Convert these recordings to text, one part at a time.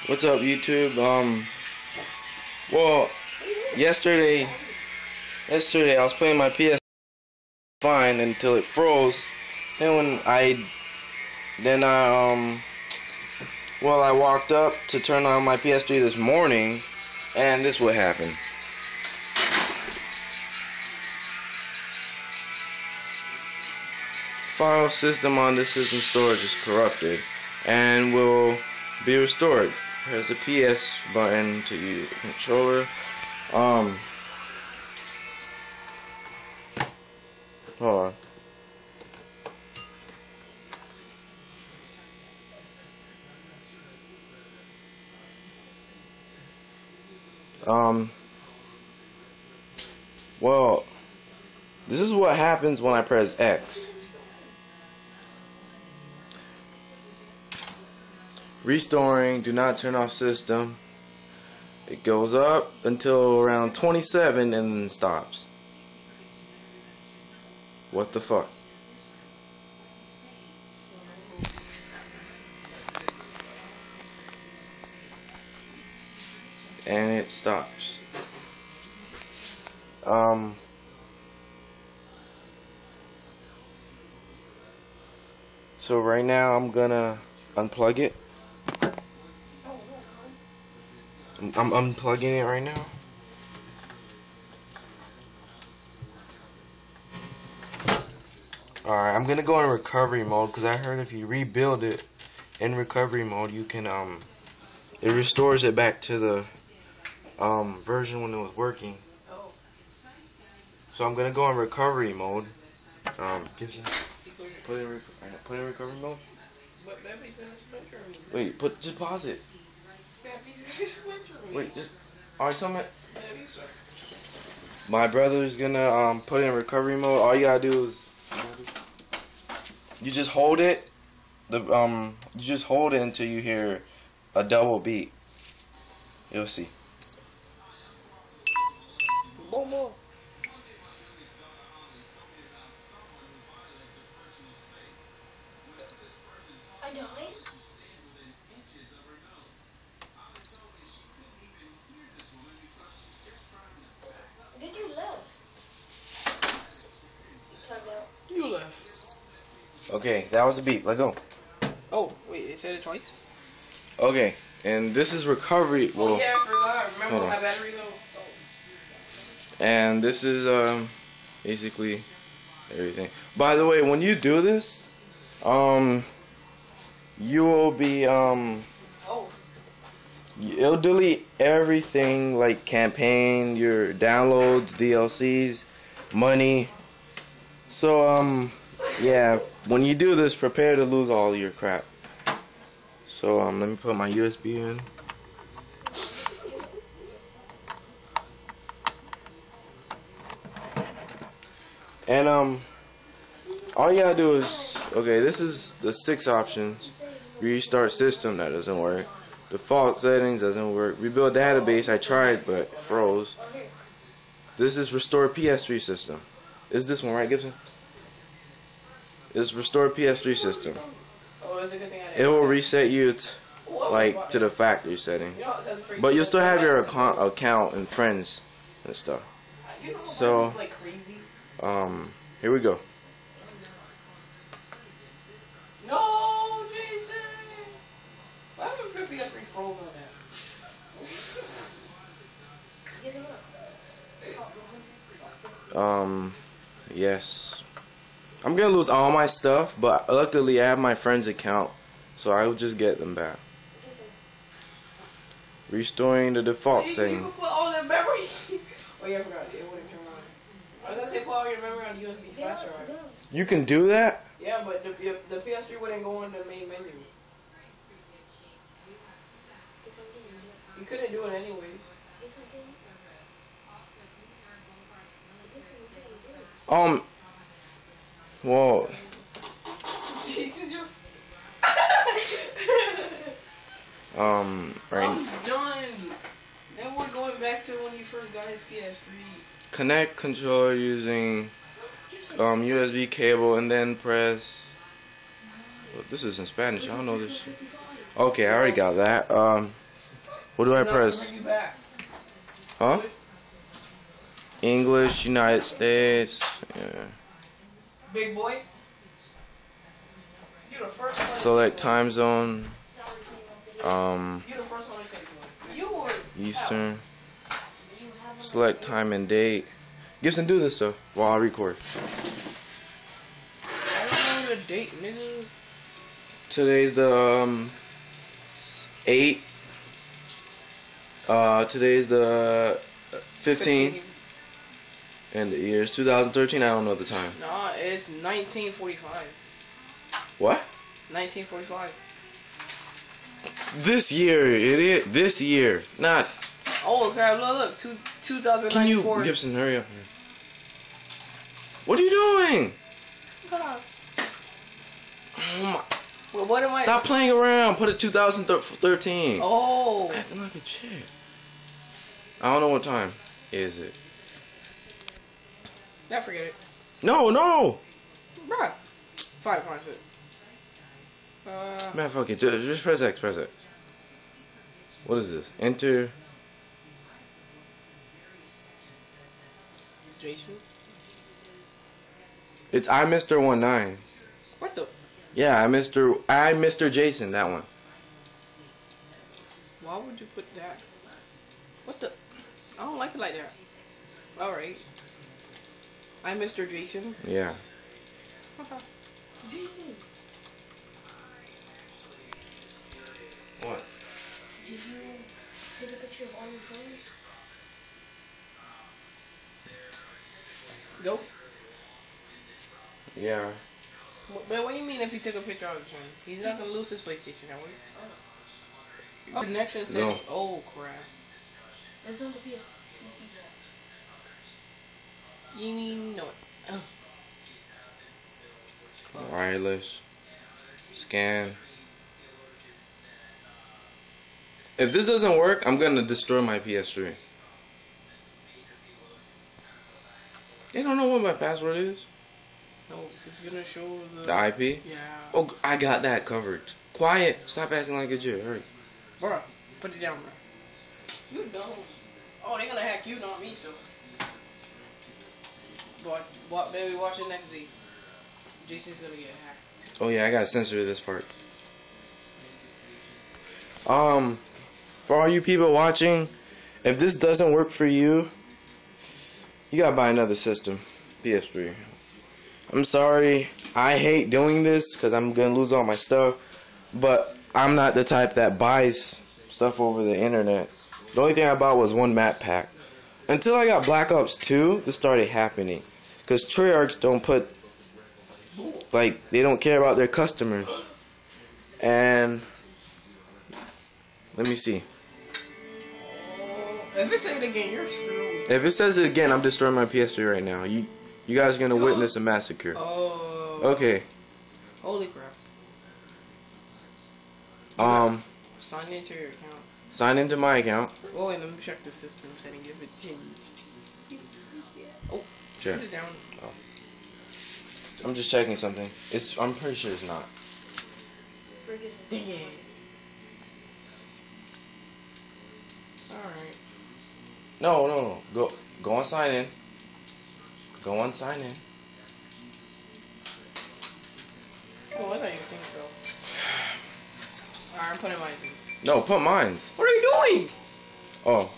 What's up, YouTube? Well, yesterday I was playing my PS fine until it froze. Then I walked up to turn on my PS3 this morning, and this what happened. File system on this system storage is corrupted and will be restored. Press the PS button to use the controller. Hold on. Well, this is what happens when I press X. Restoring, do not turn off system. It goes up until around 27 and then stops. What the fuck? And it stops. So right now I'm gonna unplug it. I'm unplugging it right now. Alright, I'm gonna go in recovery mode because I heard if you rebuild it in recovery mode, you can it restores it back to the version when it was working. So I'm gonna go in recovery mode. Gibson, put in recovery mode. Wait, just pause it. Wait, just alright. Tell me. My brother's gonna put it in recovery mode. All you gotta do is you just hold it. You just hold it until you hear a double beat. You'll see. Boom. I died? Did you left? You left. Okay, that was the beat. Let go. Oh, wait, it said it twice? Okay, and this is recovery. Well, yeah, I forgot. Remember my battery though? Oh. And this is basically everything. By the way, when you do this, you will be it'll delete everything like campaign, your downloads, DLCs, money. So yeah, when you do this, prepare to lose all your crap. So let me put my USB in. And all you gotta do is, okay, this is the 6 options. Restart system, that doesn't work. Default settings doesn't work. Rebuild database, I tried but it froze. This is restore PS3 system. Is this one right, Gibson? It's restore PS3 system. It will reset you like to the factory setting, but you'll still have your account and friends and stuff. So here we go. No, Jason! Why haven't PS3 froze on that? Yes. I'm gonna lose all my stuff, but luckily I have my friend's account, so I will just get them back. Restoring the default setting. You can put all that memory. Oh yeah, I forgot. It wouldn't turn on. I was gonna say put all your memory on the USB flash drive. You can do that? Yeah, but the PS3 wouldn't go on the main menu. You couldn't do it anyways. Whoa. Jesus, you're... right. I'm done. Then we're going back to when he first got his PS3. Connect controller using USB cable and then press. Well, this is in Spanish. I don't know this shit. Okay, I already got that. What do I press? Huh? English, United States. Yeah. Big boy. You the first one. Select time zone. You the first one to take one. You were Eastern. Select time and date. Gibson, do this though while I record. I don't know the date, nigga. Today's the 8. Today's the 15. And the year is 2013. I don't know the time. Nah, it's 1945. What? 1945. This year, idiot. This year, not. Oh crap! Look, 2094. Can you, Gibson, hurry up? What are you doing? Oh my. Well, what am I? Stop playing around. Put it 2013. Oh. Stop acting like a chick. I don't know what time is it. Nah, forget it. No. Bruh. Fine, shit. Man, fuck it. Just press X. What is this? Enter. Jason? It's I Mr. 19. What the? Yeah, I Mr. Jason, that one. Why would you put that? What the? I don't like it like that. Alright. I'm Mr. Jason. Yeah. Jason. What? Did you take a picture of all your phones? Go. Yeah. But what do you mean if he took a picture of his phone? He's not gonna lose his PlayStation, are we? Oh. Connection setting. No. Oh crap. It's on the PS. You need no. Oh. Wireless. Scan. If this doesn't work, I'm gonna destroy my PS3. They don't know what my password is? No, it's gonna show The IP? Yeah. Oh, I got that covered. Quiet. Stop acting like a Jew. Hurry. Bruh, put it down, bruh. You dumb. Oh, they gonna hack you, not me, so. But baby, watch it next Z. Jason's gonna get hacked. Oh yeah, I gotta censor this part. For all you people watching, if this doesn't work for you, you gotta buy another system. PS3. I'm sorry. I hate doing this because I'm gonna lose all my stuff. But I'm not the type that buys stuff over the internet. The only thing I bought was one map pack. Until I got Black Ops 2, this started happening. Because Treyarchs don't put, like, they don't care about their customers. And, let me see. If it says it again, you're screwed. If it says it again, I'm destroying my PS3 right now. You guys are going to witness a massacre. Oh. Okay. Holy crap. Sign into your account. Sign into my account. Oh, wait, let me check the system setting if it changed. Oh, Check. put it down. Oh. I'm just checking something. I'm pretty sure it's not. Dang. Alright. No. Go on sign in. Go on sign in. Oh, I thought you think so. Alright, I'm putting mine in. No, put mines. What are you doing? Oh.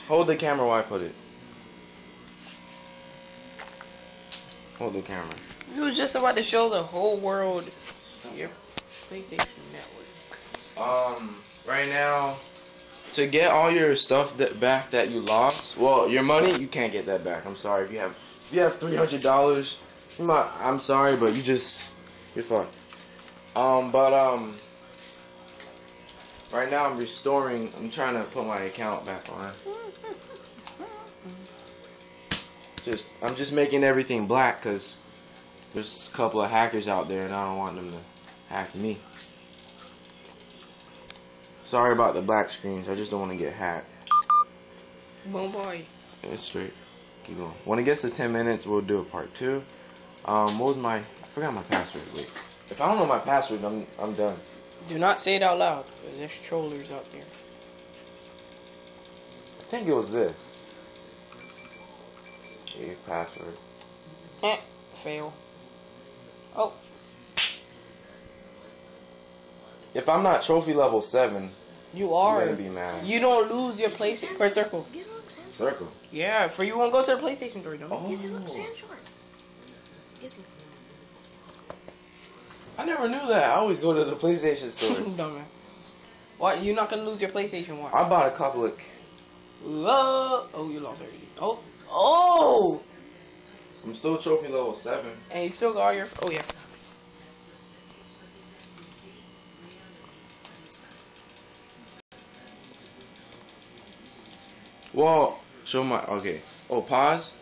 Hold the camera while I put it. Hold the camera. You was just about to show the whole world your PlayStation Network. Right now, to get all your stuff back that you lost, well, your money, you can't get that back. I'm sorry. If you have $300, I'm sorry, but you're fucked. Right now I'm trying to put my account back on. I'm just making everything black because there's a couple of hackers out there and I don't want them to hack me. Sorry about the black screens, I just don't want to get hacked. Boom boy. It's straight. Keep going. When it gets to 10 minutes, we'll do a part 2. I forgot my password. Wait. If I don't know my password, I'm done. Do not say it out loud. There's trollers out there. I think it was this. Save password. Fail. Oh. If I'm not trophy level 7, You are. you're gonna be mad. You don't lose your PlayStation. Press circle. Circle. Yeah, for you won't go to the PlayStation store, don't you? Easy, look, Sam Short. Easy. I never knew that. I always go to the PlayStation store. Dumb man. What? You're not gonna lose your PlayStation one. I bought a couple of. Oh, you lost already. Oh! I'm still trophy level 7. And you still got all your. Oh yeah. Well, show my. Okay. Oh, pause.